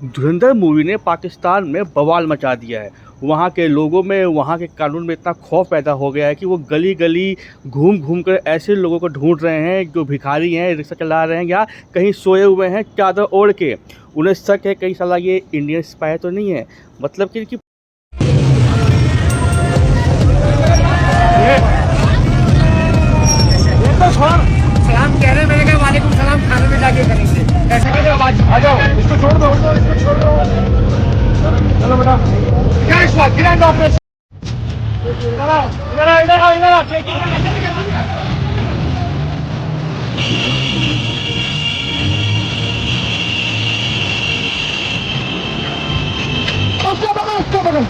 धुरंधर movie ने पाकिस्तान में बवाल मचा दिया है। वहाँ के लोगों में, वहाँ के कानून में इतना खौफ पैदा हो गया है कि वो गली गली घूम घूम कर ऐसे लोगों को ढूंढ रहे हैं जो भिखारी हैं, रिक्शा चला रहे हैं या कहीं सोए हुए हैं चादर ओढ़ के। उन्हें शक है कई साला ये इंडियन स्पाई तो नहीं है, मतलब कि सलाम कह रहे हैं, मैंने कहा वालेकुम सलाम खाने में जाके करेंगे। ऐसे कैसे आवाज आ जाओ, इसको छोड़ दो, इसको छोड़ दो। चलो बेटा, क्या इस बात ग्रैंड ऑपरेशन, इधर आ उसको पकड़